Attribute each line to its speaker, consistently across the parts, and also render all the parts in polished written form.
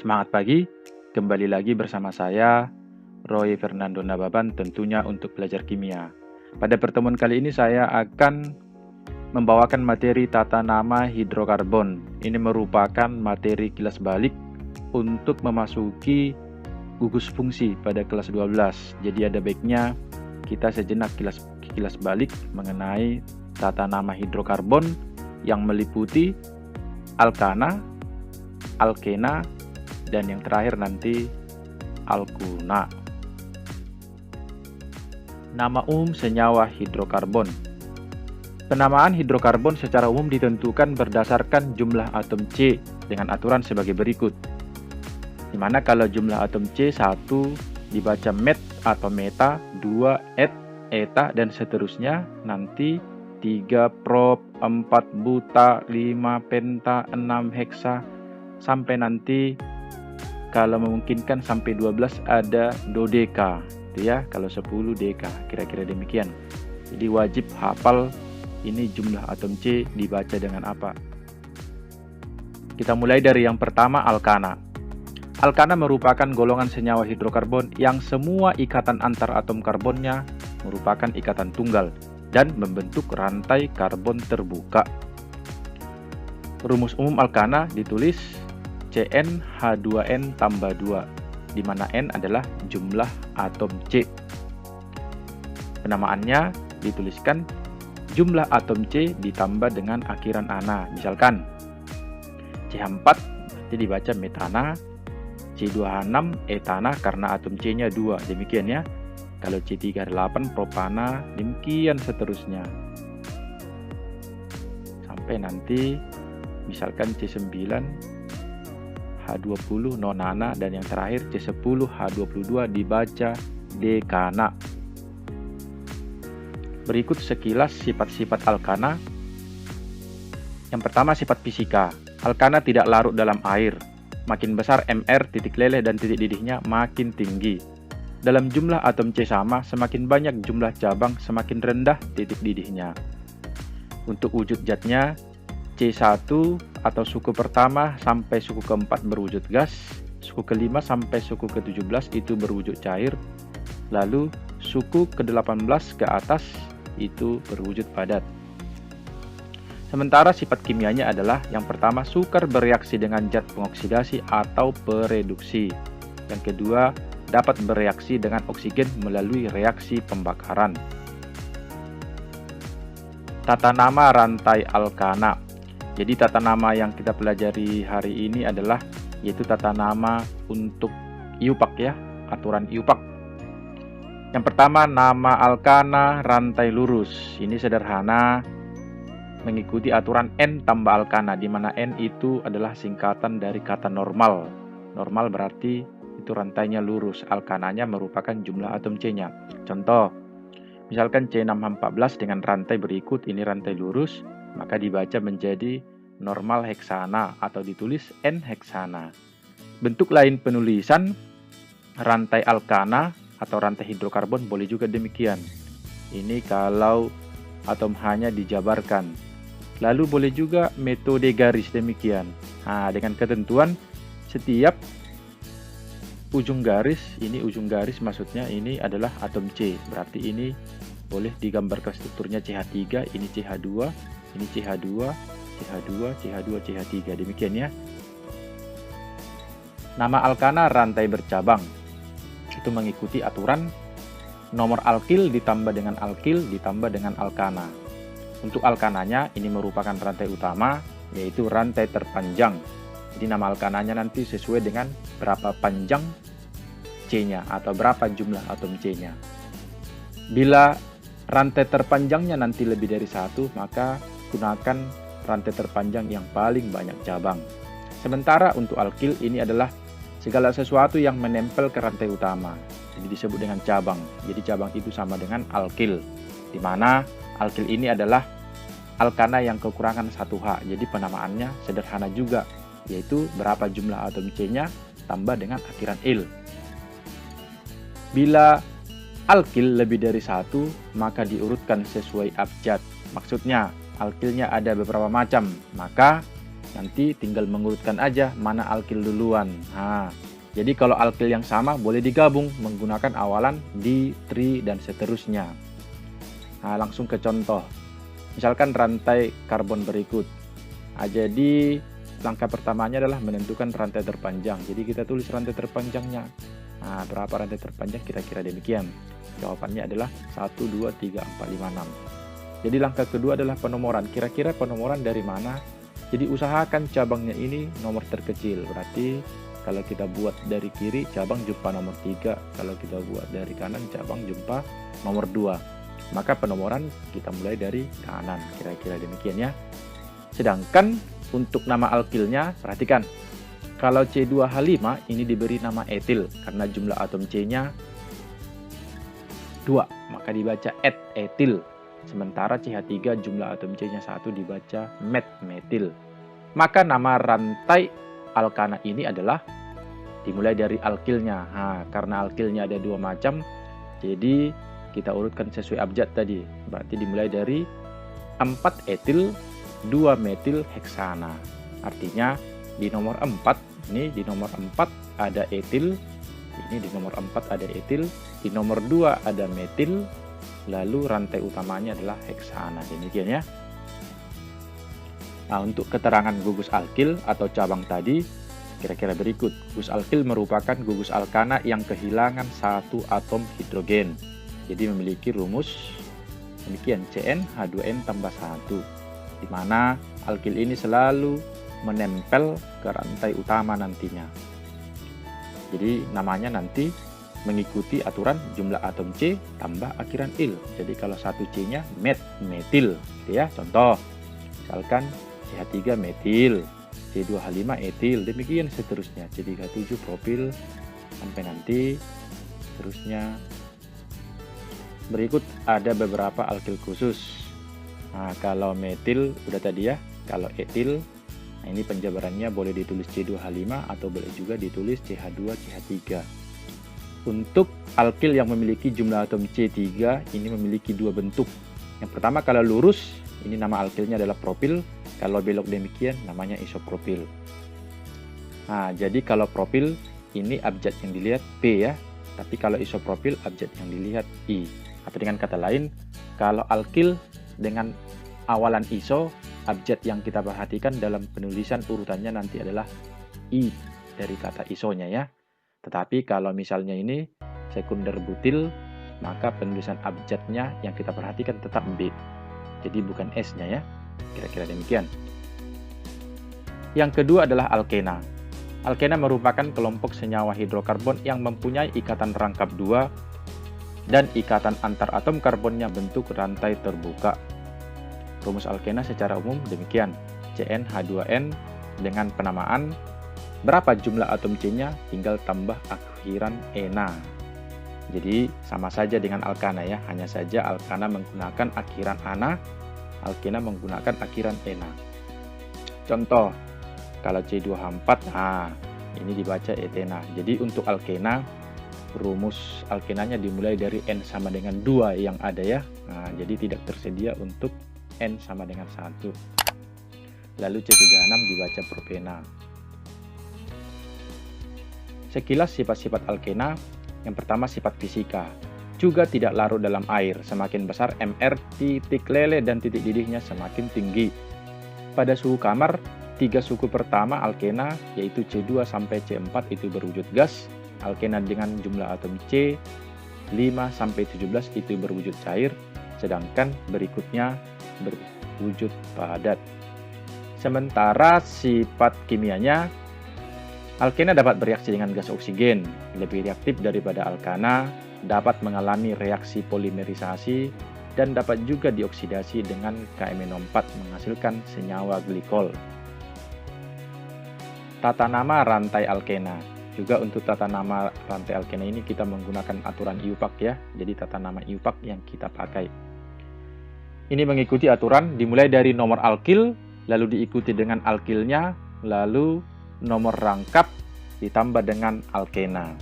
Speaker 1: Semangat pagi, kembali lagi bersama saya, Roy Fernando Nababan, tentunya untuk belajar kimia. Pada pertemuan kali ini saya akan membawakan materi tata nama hidrokarbon. Ini merupakan materi kilas balik untuk memasuki gugus fungsi pada kelas 12. Jadi ada baiknya kita sejenak kilas balik mengenai tata nama hidrokarbon yang meliputi alkana, alkena, dan yang terakhir nanti alkuna. Nama umum senyawa hidrokarbon. Penamaan hidrokarbon secara umum ditentukan berdasarkan jumlah atom C dengan aturan sebagai berikut. Dimana kalau jumlah atom C 1 dibaca met atau meta, 2 et, eta, dan seterusnya. Nanti 3 prop, 4 buta, 5 penta, 6 heksa, sampai nanti kalau memungkinkan sampai 12 ada dodeka, itu ya, kalau 10 deka, kira-kira demikian. Jadi wajib hafal ini jumlah atom C dibaca dengan apa. Kita mulai dari yang pertama, alkana. Alkana merupakan golongan senyawa hidrokarbon yang semua ikatan antar atom karbonnya merupakan ikatan tunggal dan membentuk rantai karbon terbuka. Rumus umum alkana ditulis CnH2n tambah 2, di mana N adalah jumlah atom C. Penamaannya dituliskan jumlah atom C ditambah dengan akhiran ana. Misalkan CH4 berarti dibaca metana, C2H6 etana karena atom C-nya 2. Demikian ya. Kalau C3H8 propana, demikian seterusnya. Sampai nanti misalkan C9 H20 nonana, dan yang terakhir C10 H22 dibaca dekana. Berikut sekilas sifat-sifat alkana. Yang pertama, sifat fisika. Alkana tidak larut dalam air. Makin besar Mr, titik leleh dan titik didihnya makin tinggi. Dalam jumlah atom C sama, semakin banyak jumlah cabang, semakin rendah titik didihnya. Untuk wujud zatnya, C1 atau suku pertama sampai suku keempat berwujud gas, suku kelima sampai suku ke-17 itu berwujud cair, lalu suku ke-18 ke atas itu berwujud padat. Sementara sifat kimianya adalah yang pertama, sukar bereaksi dengan zat pengoksidasi atau pereduksi. Yang kedua, dapat bereaksi dengan oksigen melalui reaksi pembakaran. Tata nama rantai alkana. Jadi tata nama yang kita pelajari hari ini adalah yaitu tata nama untuk IUPAC ya, aturan IUPAC. Yang pertama, nama alkana rantai lurus. Ini sederhana, mengikuti aturan N tambah alkana, di mana N itu adalah singkatan dari kata normal. Normal berarti itu rantainya lurus, alkananya merupakan jumlah atom C-nya. Contoh, misalkan C6H14 dengan rantai berikut, ini rantai lurus, maka dibaca menjadi normal heksana atau ditulis N heksana. Bentuk lain penulisan rantai alkana atau rantai hidrokarbon boleh juga demikian. Ini kalau atom H-nya dijabarkan. Lalu boleh juga metode garis demikian. Nah, dengan ketentuan setiap ujung garis, ini ujung garis maksudnya ini adalah atom C. Berarti ini boleh digambarkan strukturnya CH3, ini CH2, ini CH2, CH2, CH2, CH3. Demikian ya. Nama alkana rantai bercabang. Itu mengikuti aturan nomor alkil ditambah dengan alkil ditambah dengan alkana. Untuk alkananya ini merupakan rantai utama, yaitu rantai terpanjang. Jadi nama alkananya nanti sesuai dengan berapa panjang C-nya atau berapa jumlah atom C-nya. Bila rantai terpanjangnya nanti lebih dari 1, maka gunakan rantai terpanjang yang paling banyak cabang. Sementara untuk alkil ini adalah segala sesuatu yang menempel ke rantai utama. Jadi disebut dengan cabang. Jadi cabang itu sama dengan alkil, di mana alkil ini adalah alkana yang kekurangan 1H. Jadi penamaannya sederhana juga, yaitu berapa jumlah atom C-nya tambah dengan akhiran il. Bila alkil lebih dari 1, maka diurutkan sesuai abjad. Maksudnya alkilnya ada beberapa macam, maka Nanti tinggal mengurutkan aja mana alkil duluan. Nah, jadi kalau alkil yang sama boleh digabung menggunakan awalan di, tri, dan seterusnya. Nah, langsung ke contoh. Misalkan rantai karbon berikut. Nah, jadi langkah pertamanya adalah menentukan rantai terpanjang. Jadi kita tulis rantai terpanjangnya. Nah, berapa rantai terpanjang? Kira-kira demikian. Jawabannya adalah 1, 2, 3, 4, 5, 6. Jadi langkah kedua adalah penomoran. Kira-kira penomoran dari mana? Jadi usahakan cabangnya ini nomor terkecil. Berarti kalau kita buat dari kiri, cabang jumpa nomor 3. Kalau kita buat dari kanan, cabang jumpa nomor 2. Maka penomoran kita mulai dari kanan. Kira-kira demikian ya. Sedangkan untuk nama alkilnya, perhatikan. Kalau C2H5 ini diberi nama etil karena jumlah atom C-nya 2, maka dibaca etil. Sementara CH3 jumlah atom C-nya 1 dibaca metil. Maka nama rantai alkana ini adalah dimulai dari alkilnya. Nah, karena alkilnya ada 2 macam, jadi kita urutkan sesuai abjad tadi. Berarti dimulai dari 4 etil, 2 metil heksana. Artinya di nomor 4, ini di nomor 4 ada etil, ini di nomor 4 ada etil, di nomor 2 ada metil, lalu rantai utamanya adalah heksana. Demikian ya. Nah, untuk keterangan gugus alkil atau cabang tadi, kira-kira berikut. Gugus alkil merupakan gugus alkana yang kehilangan 1 atom hidrogen. Jadi memiliki rumus demikian, CnH2n tambah 1. Di mana alkil ini selalu menempel ke rantai utama nantinya. Jadi namanya nanti mengikuti aturan jumlah atom C tambah akhiran il. Jadi kalau 1 C-nya metil, gitu ya. Contoh, misalkan CH3 metil, C2H5 etil, demikian seterusnya. C37 propil sampai nanti seterusnya. Berikut ada beberapa alkil khusus. Nah, kalau metil udah tadi ya. Kalau etil, nah ini penjabarannya boleh ditulis C2H5 atau boleh juga ditulis CH2 CH3. Untuk alkil yang memiliki jumlah atom C3 ini memiliki 2 bentuk. Yang pertama kalau lurus, ini nama alkilnya adalah propil. Kalau belok demikian namanya isopropil. Nah, jadi kalau propil ini abjad yang dilihat P ya. Tapi kalau isopropil abjad yang dilihat I. Atau dengan kata lain, kalau alkil dengan awalan iso, abjad yang kita perhatikan dalam penulisan urutannya nanti adalah I dari kata isonya ya. Tetapi kalau misalnya ini sekunder butil, maka penulisan abjadnya yang kita perhatikan tetap B. Jadi bukan S-nya ya. Kira-kira demikian. Yang kedua adalah alkena. Alkena merupakan kelompok senyawa hidrokarbon yang mempunyai ikatan rangkap 2 dan ikatan antar atom karbonnya bentuk rantai terbuka. Rumus alkena secara umum demikian. CnH2n dengan penamaan berapa jumlah atom C-nya tinggal tambah akhiran ena. Jadi sama saja dengan alkana ya, hanya saja alkana menggunakan akhiran ana, alkena menggunakan akhiran ena. Contoh, kalau C2H4, nah ini dibaca etena. Jadi untuk alkena, rumus alkenanya dimulai dari N sama dengan 2 yang ada ya. Nah, jadi tidak tersedia untuk N sama dengan 1. Lalu C3H6 dibaca propena. Sekilas sifat-sifat alkena, yang pertama sifat fisika. Juga tidak larut dalam air, semakin besar MR titik lele dan titik didihnya semakin tinggi. Pada suhu kamar, 3 suku pertama alkena yaitu C2 sampai C4 itu berwujud gas, alkena dengan jumlah atom C 5 sampai 17 itu berwujud cair, sedangkan berikutnya berwujud padat. Sementara sifat kimianya, alkena dapat bereaksi dengan gas oksigen, lebih reaktif daripada alkana, dapat mengalami reaksi polimerisasi, dan dapat juga dioksidasi dengan KMnO4 menghasilkan senyawa glikol. Tata nama rantai alkena. Juga untuk tata nama rantai alkena ini kita menggunakan aturan IUPAC ya, jadi tata nama IUPAC yang kita pakai. Ini mengikuti aturan dimulai dari nomor alkil, lalu diikuti dengan alkilnya, lalu nomor rangkap ditambah dengan alkena,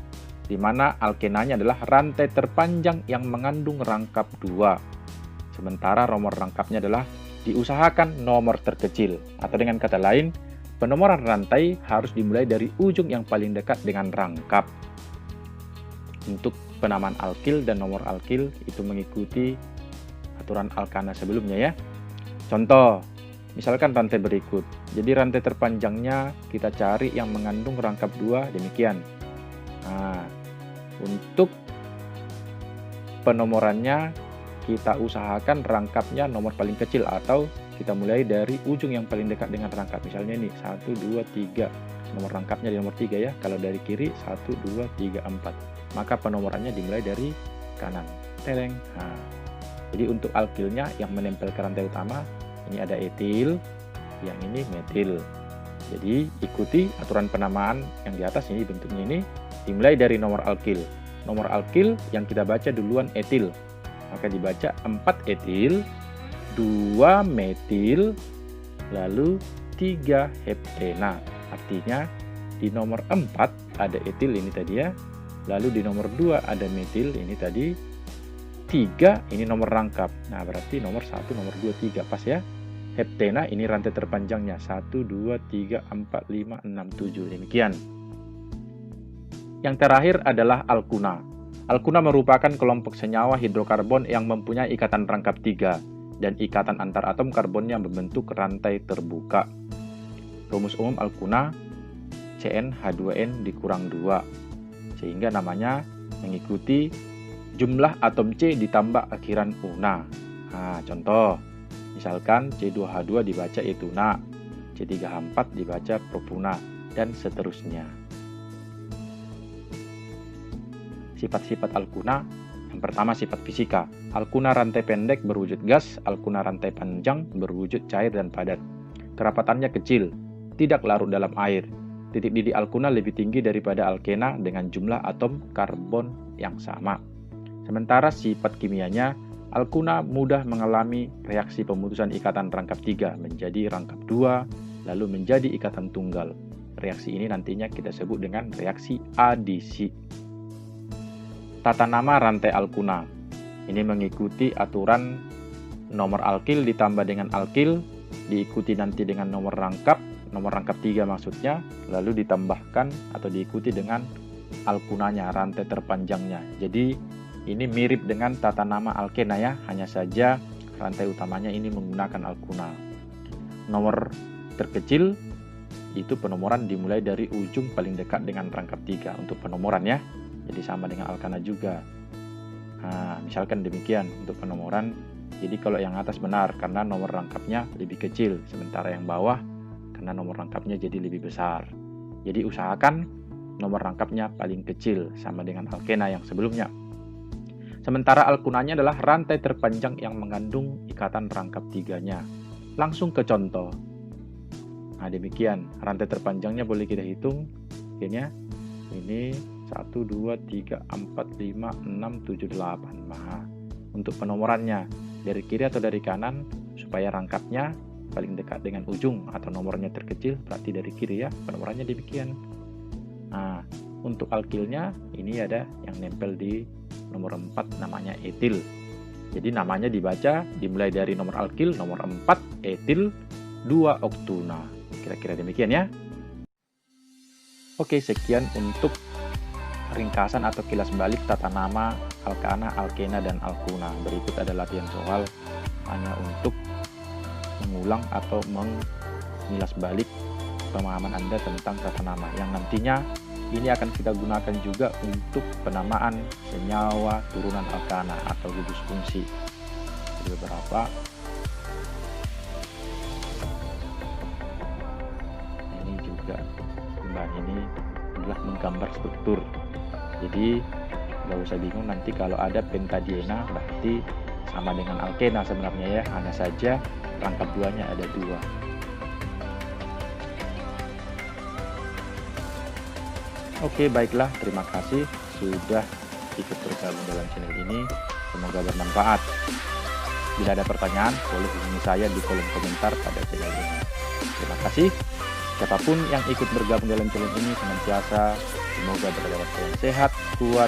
Speaker 1: di mana alkenanya adalah rantai terpanjang yang mengandung rangkap 2. Sementara nomor rangkapnya adalah diusahakan nomor terkecil, atau dengan kata lain, Penomoran rantai harus dimulai dari ujung yang paling dekat dengan rangkap. Untuk penamaan alkil dan nomor alkil itu mengikuti aturan alkana sebelumnya ya. Contoh, misalkan rantai berikut. Jadi rantai terpanjangnya kita cari yang mengandung rangkap 2 demikian. Nah, untuk penomorannya kita usahakan rangkapnya nomor paling kecil atau kita mulai dari ujung yang paling dekat dengan rangkap. Misalnya nih 1, 2, 3. Nomor rangkapnya di nomor 3 ya. Kalau dari kiri 1, 2, 3, 4. Maka penomorannya dimulai dari kanan. Teleng. Nah, jadi untuk alkilnya yang menempel ke rantai utama ini ada etil, yang ini metil. Jadi ikuti aturan penamaan yang di atas ini bentuknya ini dimulai dari nomor alkil. Nomor alkil yang kita baca duluan etil. Maka dibaca 4 etil, 2 metil, lalu 3 heptena. Artinya di nomor 4 ada etil ini tadi ya. Lalu di nomor 2 ada metil ini tadi. 3 ini nomor rangkap. Nah, berarti nomor 1, nomor 2, 3 pas ya. Heptena ini rantai terpanjangnya 1, 2, 3, 4, 5, 6, 7. Demikian. Yang terakhir adalah alkuna. Alkuna merupakan kelompok senyawa hidrokarbon yang mempunyai ikatan rangkap 3 dan ikatan antar atom karbonnya membentuk rantai terbuka. Rumus umum alkuna CnH2n dikurang 2, sehingga namanya mengikuti jumlah atom C ditambah akhiran una. Nah, contoh, misalkan C2H2 dibaca etuna, C3H4 dibaca propuna, dan seterusnya. Sifat-sifat alkuna. Yang pertama sifat fisika. Alkuna rantai pendek berwujud gas, alkuna rantai panjang berwujud cair dan padat. Kerapatannya kecil, tidak larut dalam air. Titik didih alkuna lebih tinggi daripada alkena dengan jumlah atom karbon yang sama. Sementara sifat kimianya, alkuna mudah mengalami reaksi pemutusan ikatan rangkap 3 menjadi rangkap 2, lalu menjadi ikatan tunggal. Reaksi ini nantinya kita sebut dengan reaksi adisi. Tata nama rantai alkuna. Ini mengikuti aturan nomor alkil ditambah dengan alkil, diikuti nanti dengan nomor rangkap 3 maksudnya, lalu ditambahkan atau diikuti dengan alkunanya, rantai terpanjangnya. Jadi ini mirip dengan tata nama alkena ya, hanya saja rantai utamanya ini menggunakan alkuna. Nomor terkecil itu penomoran dimulai dari ujung paling dekat dengan rangkap 3 untuk penomoran ya. Jadi sama dengan alkana juga. Nah, misalkan demikian untuk penomoran. Jadi kalau yang atas benar karena nomor rangkapnya lebih kecil, sementara yang bawah karena nomor rangkapnya jadi lebih besar. Jadi usahakan nomor rangkapnya paling kecil sama dengan alkena yang sebelumnya. Sementara alkunanya adalah rantai terpanjang yang mengandung ikatan rangkap 3-nya. Langsung ke contoh. Nah, demikian. Rantai terpanjangnya boleh kita hitung. Ini 1, 2, 3, 4, 5, 6, 7, 8. Nah, untuk penomorannya dari kiri atau dari kanan supaya rangkapnya paling dekat dengan ujung atau nomornya terkecil, berarti dari kiri ya, penomorannya demikian. Nah, untuk alkilnya ini ada yang nempel di nomor 4 namanya etil. Jadi namanya dibaca dimulai dari nomor alkil nomor 4 etil 2 oktuna. Kira-kira demikian ya. Oke, sekian untuk ringkasan atau kilas balik tata nama alkana, alkena, dan alkuna. Berikut ada latihan soal hanya untuk mengulang atau mengilas balik pemahaman Anda tentang tata nama yang nantinya ini akan kita gunakan juga untuk penamaan senyawa turunan alkana atau gugus fungsi. Ada beberapa. Ini juga ini adalah menggambar struktur. Jadi nggak usah bingung nanti kalau ada pentadiena berarti sama dengan alkena sebenarnya ya, hanya saja rangkap 2-nya ada 2. Oke, baiklah, terima kasih sudah ikut bergabung dalam channel ini, semoga bermanfaat. Bila ada pertanyaan boleh hubungi saya di kolom komentar pada channel ini. Terima kasih. Siapapun yang ikut bergabung dalam channel ini senantiasa semoga berada dalam keadaan sehat, kuat,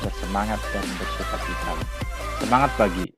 Speaker 1: bersemangat, dan bersukacita. Semangat pagi.